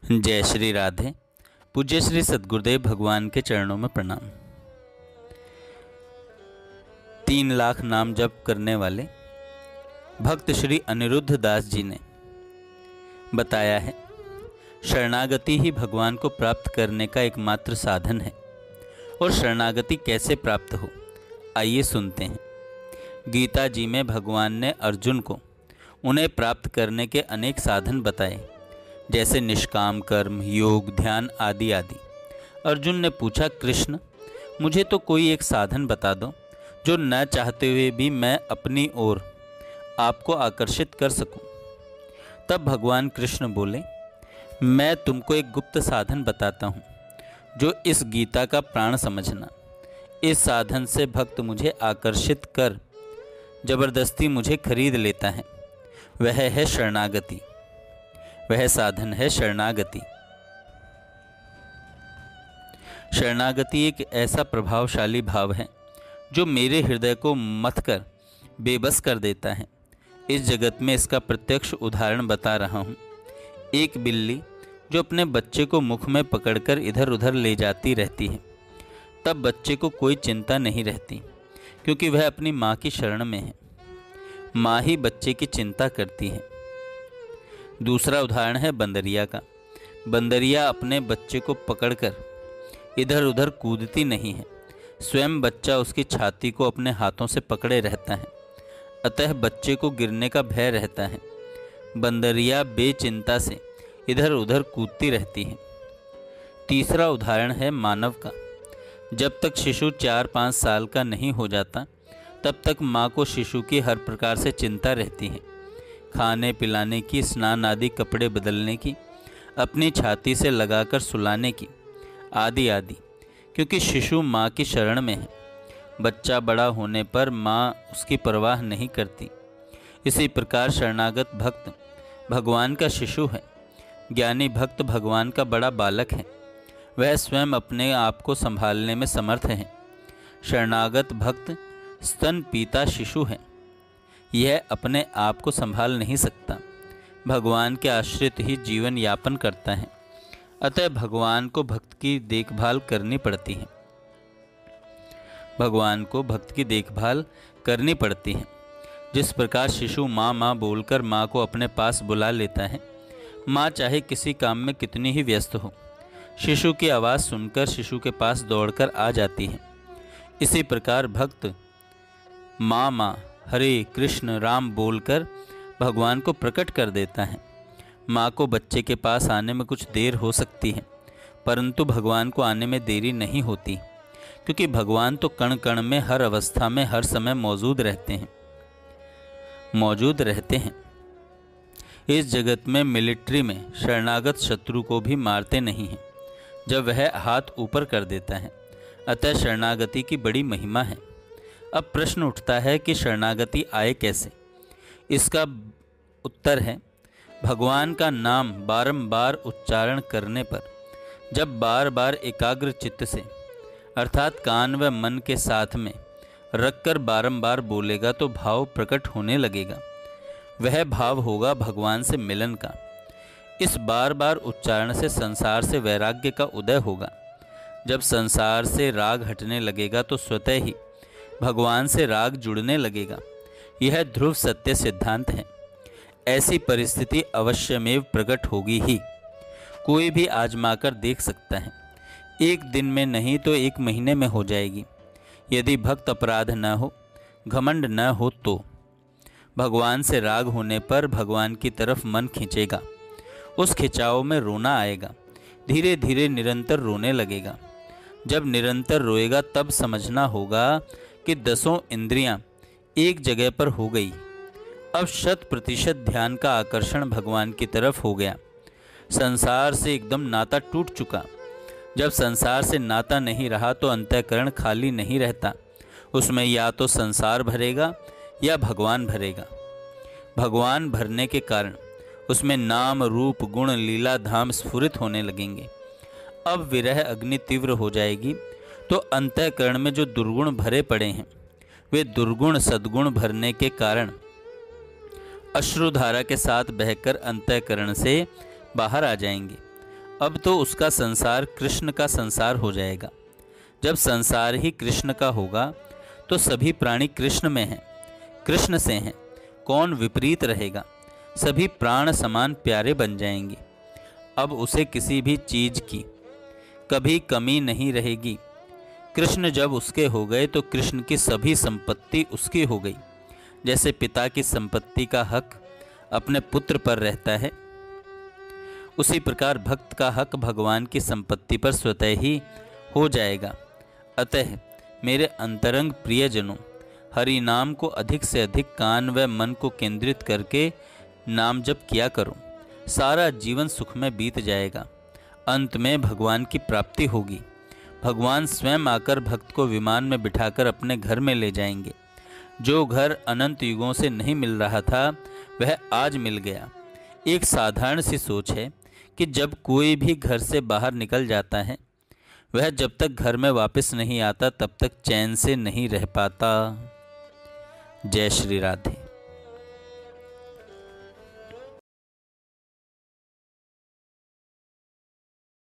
जय श्री राधे। पूज्य श्री सद्गुरुदेव भगवान के चरणों में प्रणाम। 3 लाख नाम जप करने वाले भक्त श्री अनिरुद्ध दास जी ने बताया है, शरणागति ही भगवान को प्राप्त करने का एकमात्र साधन है। और शरणागति कैसे प्राप्त हो, आइए सुनते हैं। गीता जी में भगवान ने अर्जुन को उन्हें प्राप्त करने के अनेक साधन बताए, जैसे निष्काम कर्म, योग, ध्यान आदि आदि। अर्जुन ने पूछा, कृष्ण मुझे तो कोई एक साधन बता दो जो न चाहते हुए भी मैं अपनी ओर आपको आकर्षित कर सकूं। तब भगवान कृष्ण बोले, मैं तुमको एक गुप्त साधन बताता हूं, जो इस गीता का प्राण समझना। इस साधन से भक्त मुझे आकर्षित कर जबरदस्ती मुझे खरीद लेता है, वह है शरणागति। वह साधन है शरणागति। शरणागति एक ऐसा प्रभावशाली भाव है जो मेरे हृदय को मथ कर बेबस कर देता है। इस जगत में इसका प्रत्यक्ष उदाहरण बता रहा हूँ। एक बिल्ली जो अपने बच्चे को मुख में पकड़कर इधर उधर ले जाती रहती है, तब बच्चे को कोई चिंता नहीं रहती, क्योंकि वह अपनी माँ की शरण में है। माँ ही बच्चे की चिंता करती है। दूसरा उदाहरण है बंदरिया का। बंदरिया अपने बच्चे को पकड़कर इधर उधर कूदती नहीं है, स्वयं बच्चा उसकी छाती को अपने हाथों से पकड़े रहता है, अतः बच्चे को गिरने का भय रहता है। बंदरिया बेचिंता से इधर उधर कूदती रहती है। तीसरा उदाहरण है मानव का। जब तक शिशु 4-5 साल का नहीं हो जाता, तब तक माँ को शिशु की हर प्रकार से चिंता रहती है, खाने पिलाने की, स्नान आदि, कपड़े बदलने की, अपनी छाती से लगाकर सुलाने की आदि आदि, क्योंकि शिशु माँ की शरण में है। बच्चा बड़ा होने पर माँ उसकी परवाह नहीं करती। इसी प्रकार शरणागत भक्त भगवान का शिशु है। ज्ञानी भक्त भगवान का बड़ा बालक है, वह स्वयं अपने आप को संभालने में समर्थ है। शरणागत भक्त स्तन पीता शिशु है, यह अपने आप को संभाल नहीं सकता, भगवान के आश्रित ही जीवन यापन करता है, अतः भगवान को भक्त की देखभाल करनी पड़ती है। भगवान को भक्त की देखभाल करनी पड़ती है। जिस प्रकार शिशु माँ माँ बोलकर माँ को अपने पास बुला लेता है, माँ चाहे किसी काम में कितनी ही व्यस्त हो, शिशु की आवाज़ सुनकर शिशु के पास दौड़कर आ जाती है। इसी प्रकार भक्त माँ माँ हरे कृष्ण राम बोलकर भगवान को प्रकट कर देता है। माँ को बच्चे के पास आने में कुछ देर हो सकती है, परंतु भगवान को आने में देरी नहीं होती, क्योंकि भगवान तो कण कण में, हर अवस्था में, हर समय मौजूद रहते हैं। इस जगत में मिलिट्री में शरणागत शत्रु को भी मारते नहीं हैं जब वह हाथ ऊपर कर देता है, अतः शरणागति की बड़ी महिमा है। अब प्रश्न उठता है कि शरणागति आए कैसे। इसका उत्तर है, भगवान का नाम बारंबार उच्चारण करने पर, जब बार बार एकाग्र चित्त से अर्थात कान व मन के साथ में रखकर बारंबार बोलेगा तो भाव प्रकट होने लगेगा। वह भाव होगा भगवान से मिलन का। इस बार बार उच्चारण से संसार से वैराग्य का उदय होगा। जब संसार से राग हटने लगेगा तो स्वतः ही भगवान से राग जुड़ने लगेगा। यह ध्रुव सत्य सिद्धांत है। ऐसी परिस्थिति अवश्यमेव प्रकट होगी ही। कोई भी आजमाकर देख सकता है। एक दिन में नहीं तो 1 महीने में हो जाएगी। यदि भक्त अपराध न हो, घमंड न हो, तो भगवान से राग होने पर भगवान की तरफ मन खींचेगा। उस खिंचाव में रोना आएगा। धीरे धीरे निरंतर रोने लगेगा। जब निरंतर रोएगा तब समझना होगा कि 10 इंद्रियां एक जगह पर हो गई। अब 100% ध्यान का आकर्षण भगवान की तरफ हो गया। संसार से एकदम नाता टूट चुका। जब संसार से नाता नहीं रहा तो अंतःकरण खाली नहीं रहता। उसमें या तो संसार भरेगा या भगवान भरेगा। भगवान भरने के कारण उसमें नाम रूप गुण लीला धाम स्फुरित होने लगेंगे। अब विरह अग्नि तीव्र हो जाएगी तो अंतःकरण में जो दुर्गुण भरे पड़े हैं, वे दुर्गुण सद्गुण भरने के कारण अश्रुधारा के साथ बहकर अंतःकरण से बाहर आ जाएंगे। अब तो उसका संसार कृष्ण का संसार हो जाएगा। जब संसार ही कृष्ण का होगा तो सभी प्राणी कृष्ण में हैं, कृष्ण से हैं। कौन विपरीत रहेगा? सभी प्राण समान प्यारे बन जाएंगे। अब उसे किसी भी चीज की कभी कमी नहीं रहेगी। कृष्ण जब उसके हो गए तो कृष्ण की सभी संपत्ति उसकी हो गई। जैसे पिता की संपत्ति का हक अपने पुत्र पर रहता है, उसी प्रकार भक्त का हक भगवान की संपत्ति पर स्वतः ही हो जाएगा। अतः मेरे अंतरंग प्रियजनों, हरि नाम को अधिक से अधिक कान व मन को केंद्रित करके नाम जप किया करो। सारा जीवन सुख में बीत जाएगा। अंत में भगवान की प्राप्ति होगी। भगवान स्वयं आकर भक्त को विमान में बिठाकर अपने घर में ले जाएंगे। जो घर अनंत युगों से नहीं मिल रहा था वह आज मिल गया। एक साधारण सी सोच है कि जब कोई भी घर से बाहर निकल जाता है, वह जब तक घर में वापस नहीं आता तब तक चैन से नहीं रह पाता। जय श्री राधे।